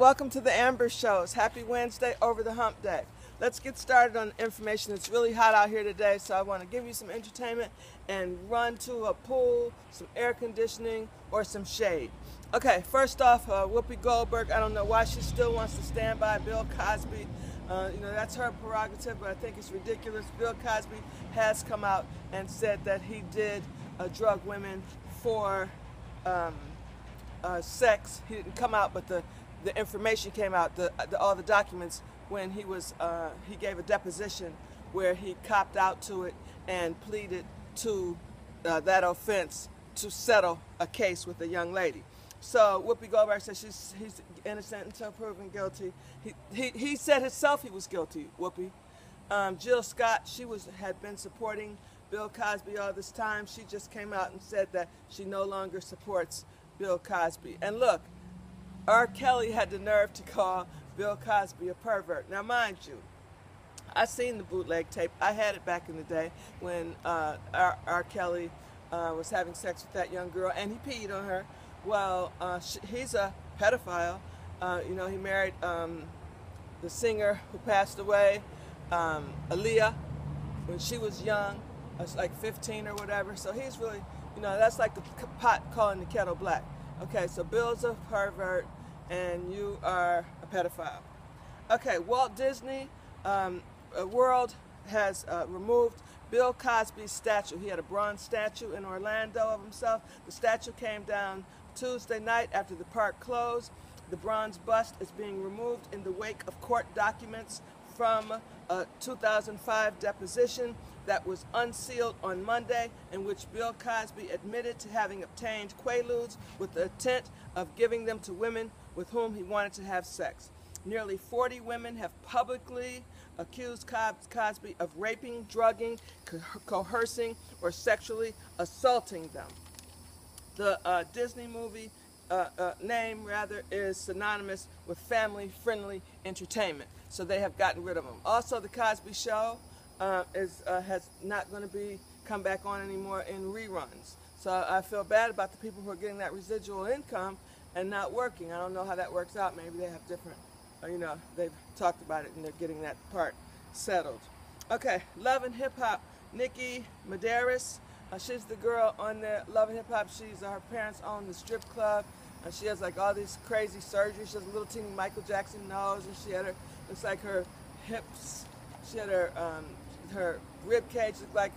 welcome to the Amber Shows. Happy Wednesday, over the hump day. Let's get started on the information. It's really hot out here today, so I want to give you some entertainment and run to a pool, some air conditioning, or some shade. Okay, first off, Whoopi Goldberg, I don't know why she still wants to stand by Bill Cosby. That's her prerogative, but I think it's ridiculous. Bill Cosby has come out and said that he did drug women for sex. He didn't come out, but the information came out, all the documents, when he gave a deposition where he copped out to it and pleaded to that offense to settle a case with a young lady. So Whoopi Goldberg says he's innocent until proven guilty. He said himself he was guilty, Whoopi. Jill Scott, had been supporting Bill Cosby all this time. She just came out and said that she no longer supports Bill Cosby. And look, R. Kelly had the nerve to call Bill Cosby a pervert. Now, mind you, I seen the bootleg tape. I had it back in the day when R. Kelly was having sex with that young girl, and he peed on her. Well, he's a pedophile. He married the singer who passed away, Aaliyah, when she was young, like 15 or whatever. So he's really, that's like the pot calling the kettle black. Okay, so Bill's a pervert, and you are a pedophile. Okay, Walt Disney World has removed Bill Cosby's statue. He had a bronze statue in Orlando of himself. The statue came down Tuesday night after the park closed. The bronze bust is being removed in the wake of court documents from a 2005 deposition that was unsealed on Monday, in which Bill Cosby admitted to having obtained quaaludes with the intent of giving them to women with whom he wanted to have sex. Nearly 40 women have publicly accused Cosby of raping, drugging, coercing, or sexually assaulting them. The Disney movie name, is synonymous with family-friendly entertainment, so they have gotten rid of him. Also, the Cosby Show has not going to come back on anymore in reruns. So I feel bad about the people who are getting that residual income and not working. I don't know how that works out. Maybe they have different, they've talked about it and they're getting that part settled. Okay, Love and Hip Hop, Nikki Medeiros. She's the girl on the Love and Hip Hop. Her parents own the strip club. She has like all these crazy surgeries. She has a little teeny Michael Jackson nose, and she had looks like her hips. She had her rib cage looked like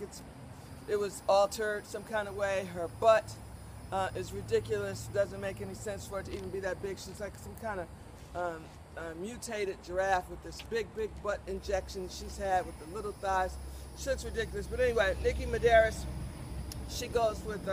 it was altered some kind of way. Her butt is ridiculous. Doesn't make any sense for it to even be that big. She's like some kind of mutated giraffe with this big butt injection she's had with the little thighs. She looks ridiculous. But anyway, Nikki Medeiros, she goes with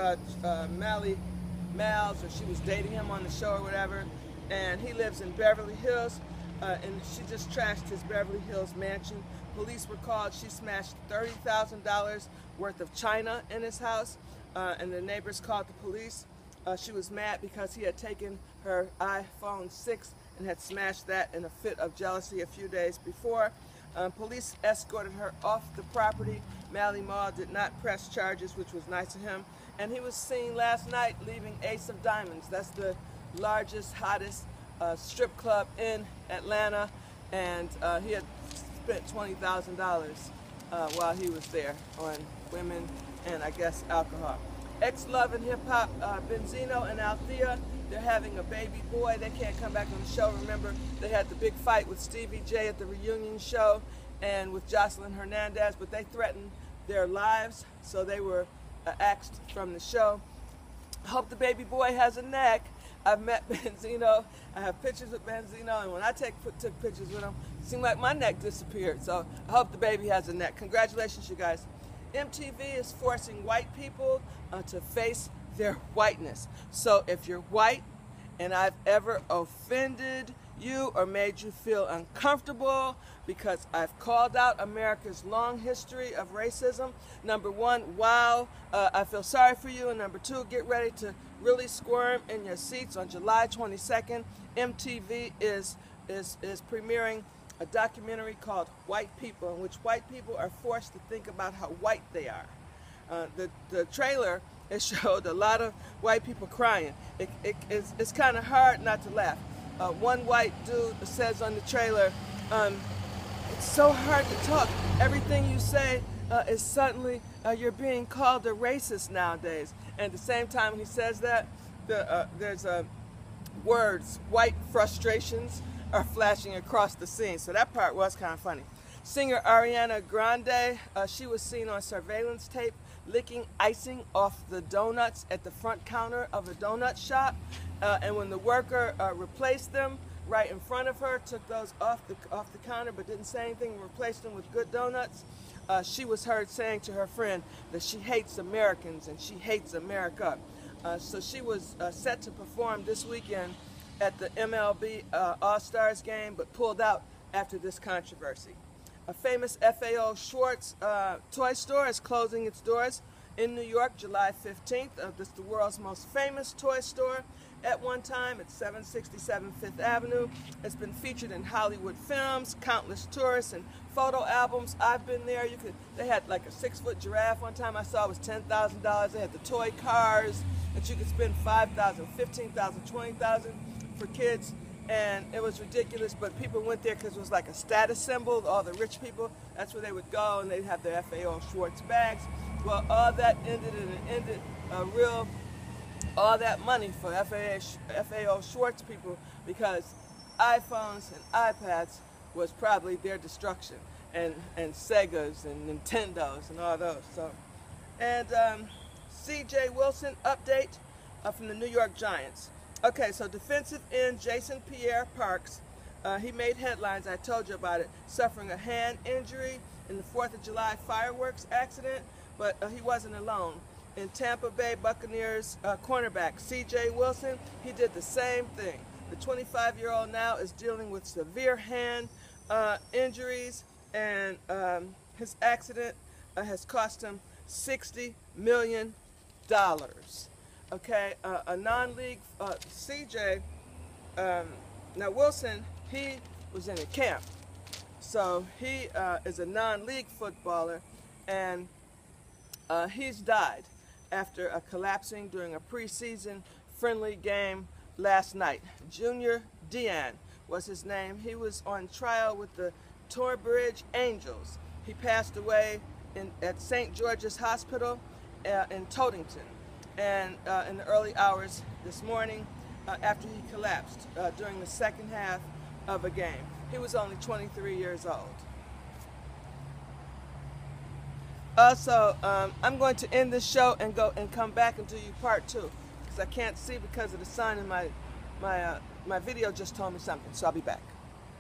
Miles, or she was dating him on the show or whatever, and he lives in Beverly Hills, and she just trashed his Beverly Hills mansion. Police were called. She smashed $30,000 worth of china in his house, and the neighbors called the police. She was mad because he had taken her iPhone 6 and had smashed that in a fit of jealousy a few days before. Police escorted her off the property. Mally Mall did not press charges, which was nice of him. And he was seen last night leaving Ace of Diamonds. That's the largest, hottest strip club in Atlanta. And he had spent $20,000 while he was there on women and, I guess, alcohol. Ex-Love and Hip Hop, Benzino and Althea, they're having a baby boy. They can't come back on the show. Remember, they had the big fight with Stevie J at the reunion show and with Jocelyn Hernandez, but they threatened their lives, so they were axed from the show. I hope the baby boy has a neck. I've met Benzino. I have pictures with Benzino, and when I took pictures with him, it seemed like my neck disappeared. So I hope the baby has a neck. Congratulations, you guys. MTV is forcing white people to face their whiteness. So if you're white and I've ever offended you or made you feel uncomfortable because I've called out America's long history of racism, number one, wow, I feel sorry for you. And number two, get ready to really squirm in your seats. On July 22nd, MTV is premiering a documentary called White People, in which white people are forced to think about how white they are. The trailer, it showed a lot of white people crying. It's kind of hard not to laugh. one white dude says on the trailer, it's so hard to talk. Everything you say is suddenly you're being called a racist nowadays. And at the same time he says that, there's words, white frustrations are flashing across the scene. So that part was kind of funny. Singer Ariana Grande, she was seen on surveillance tape licking icing off the donuts at the front counter of a donut shop. And when the worker replaced them right in front of her, took those off the counter but didn't say anything and replaced them with good donuts, she was heard saying to her friend that she hates Americans and she hates America. So she was set to perform this weekend at the MLB All-Stars game, but pulled out after this controversy. A famous FAO Schwarz toy store is closing its doors in New York July 15th. This is the world's most famous toy store. At one time, it's 767 Fifth Avenue. It's been featured in Hollywood films, countless tourists and photo albums. I've been there. They had like a 6-foot giraffe one time I saw. It was $10,000. They had the toy cars that you could spend $5,000, $15,000, $20,000 for kids. And it was ridiculous, but people went there because it was like a status symbol. All the rich people, that's where they would go, and they'd have their FAO Schwarz bags. Well, all that ended, and it ended all that money for FAO Schwarz people, because iPhones and iPads was probably their destruction, and Segas and Nintendos and all those. So, and C.J. Wilson update from the New York Giants. Okay, so defensive end Jason Pierre-Parks, he made headlines, I told you about it, suffering a hand injury in the 4th of July fireworks accident, but he wasn't alone. In Tampa Bay Buccaneers cornerback C.J. Wilson, he did the same thing. The 25-year-old now is dealing with severe hand injuries, and his accident has cost him $60 million. Okay, a non-league, CJ, now Wilson, he was in a camp. So he is a non-league footballer, and he's died after collapsing during a preseason friendly game last night. Junior Dean was his name. He was on trial with the Torbridge Angels. He passed away at St. George's Hospital in Totington. And in the early hours this morning, after he collapsed during the second half of a game. He was only 23 years old. Also, I'm going to end this show and come back and do you part 2, because I can't see because of the sign in my video just told me something, so I'll be back.